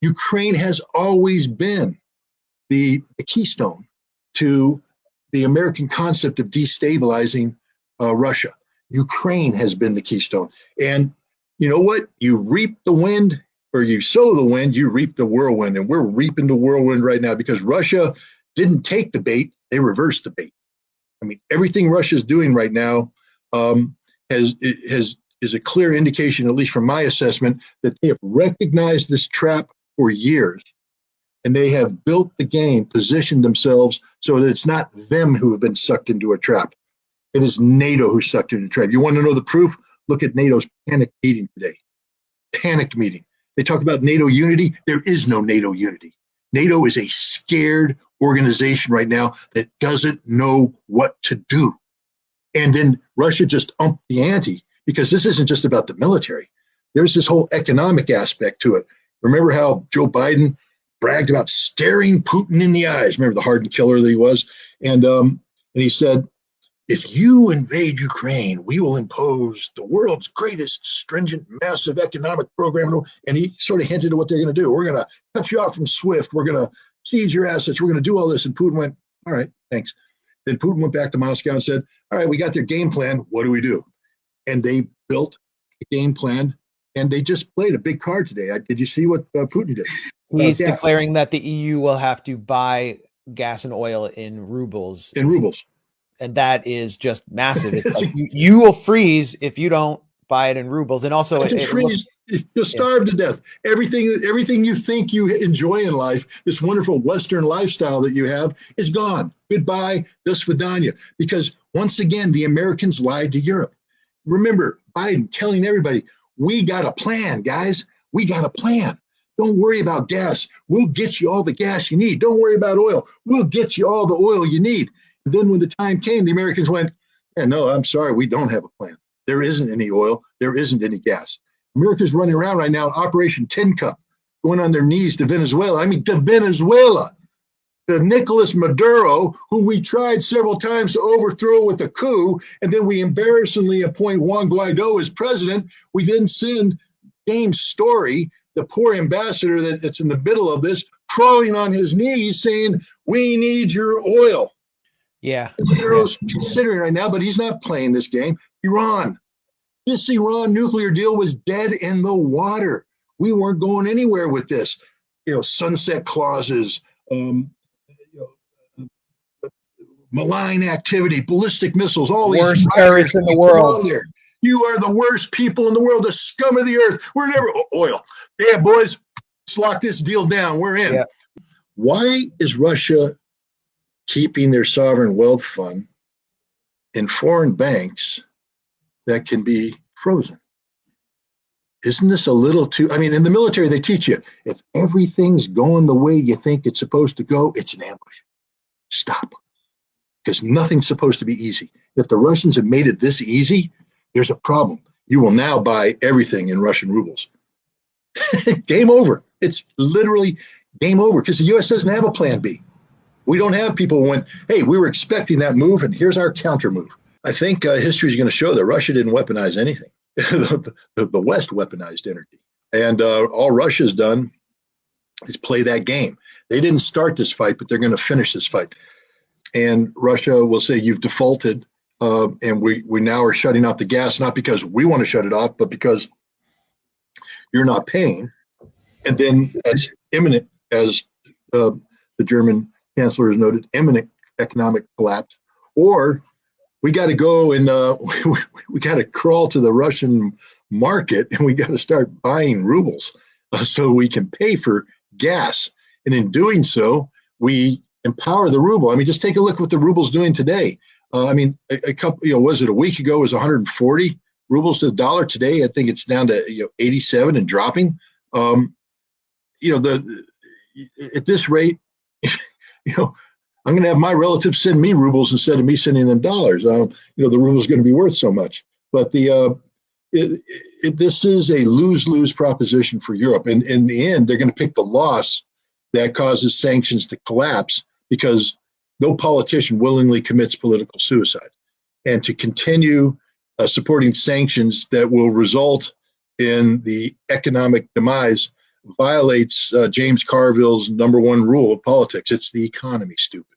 Ukraine has always been the keystone to the American concept of destabilizing Russia. Ukraine has been the keystone. And you know what? You reap the wind, or you sow the wind, you reap the whirlwind. And we're reaping the whirlwind right now because Russia didn't take the bait, they reversed the bait. I mean, everything Russia is doing right now is a clear indication, at least from my assessment, that they have recognized this trap for years. And they have built the game, positioned themselves so that it's not them who have been sucked into a trap. It is NATO who sucked into a trap. You want to know the proof? Look at NATO's panic meeting today. Panicked meeting. They talk about NATO unity. There is no NATO unity. NATO is a scared organization right now that doesn't know what to do. And then Russia just upped the ante, because this isn't just about the military. There's this whole economic aspect to it. Remember how Joe Biden bragged about staring Putin in the eyes? Remember the hardened killer that he was? And he said, if you invade Ukraine, we will impose the world's greatest stringent, massive economic program. And he sort of hinted at what they're going to do. We're going to cut you off from SWIFT. We're going to seize your assets. We're going to do all this. And Putin went, all right, thanks. Then Putin went back to Moscow and said, all right, we got their game plan. What do we do? And they built a game plan, and they just played a big card today. Did you see what Putin did? He's declaring that the EU will have to buy gas and oil in rubles. And that is just massive. It's like you will freeze if you don't buy it in rubles. And also you'll starve to death. Everything you think you enjoy in life, this wonderful Western lifestyle that you have, is gone. Goodbye, do svidanya. Because once again, the Americans lied to Europe. Remember Biden telling everybody, we got a plan, guys. We got a plan. Don't worry about gas. We'll get you all the gas you need. Don't worry about oil. We'll get you all the oil you need. And then when the time came, the Americans went, yeah, no, I'm sorry, we don't have a plan. There isn't any oil. There isn't any gas. America's running around right now, Operation Tin Cup, going on their knees to Venezuela. I mean, to Venezuela, to Nicolas Maduro, who we tried several times to overthrow with a coup, and then we embarrassingly appoint Juan Guaido as president. We then send James Story, the poor ambassador that's in the middle of this, crawling on his knees saying, we need your oil. Yeah. Maduro's considering right now, but he's not playing this game. Iran. This Iran nuclear deal was dead in the water. We weren't going anywhere with this. Sunset clauses, malign activity, ballistic missiles, all these worst terrorists in the world. You are the worst people in the world, the scum of the earth. We're never oil. Yeah, boys, let's lock this deal down. We're in. Yeah. Why is Russia keeping their sovereign wealth fund in foreign banks that can be frozen? Isn't this a little too, I mean, in the military, they teach you, if everything's going the way you think it's supposed to go, it's an ambush. Stop. Because nothing's supposed to be easy. If the Russians have made it this easy, there's a problem. You will now buy everything in Russian rubles. Game over. It's literally game over because the U.S. doesn't have a plan B. We don't have people who went, hey, we were expecting that move, and here's our counter move. I think history is going to show that Russia didn't weaponize anything. The West weaponized energy. And all Russia's done is play that game. They didn't start this fight, but they're going to finish this fight. And Russia will say, you've defaulted, and we now are shutting off the gas, not because we want to shut it off, but because you're not paying. And then as imminent as the German chancellor has noted, imminent economic collapse, or we got to go and we got to crawl to the Russian market and we got to start buying rubles so we can pay for gas. And in doing so, we empower the ruble. I mean, just take a look at what the ruble's doing today. I mean, a couple, was it a week ago? It was 140 rubles to the dollar. Today, I think it's down to 87 and dropping. At this rate, I'm going to have my relatives send me rubles instead of me sending them dollars. The ruble is going to be worth so much. But this is a lose-lose proposition for Europe. And in the end, they're going to pick the loss that causes sanctions to collapse because no politician willingly commits political suicide. And to continue supporting sanctions that will result in the economic demise violates James Carville's #1 rule of politics. It's the economy, stupid.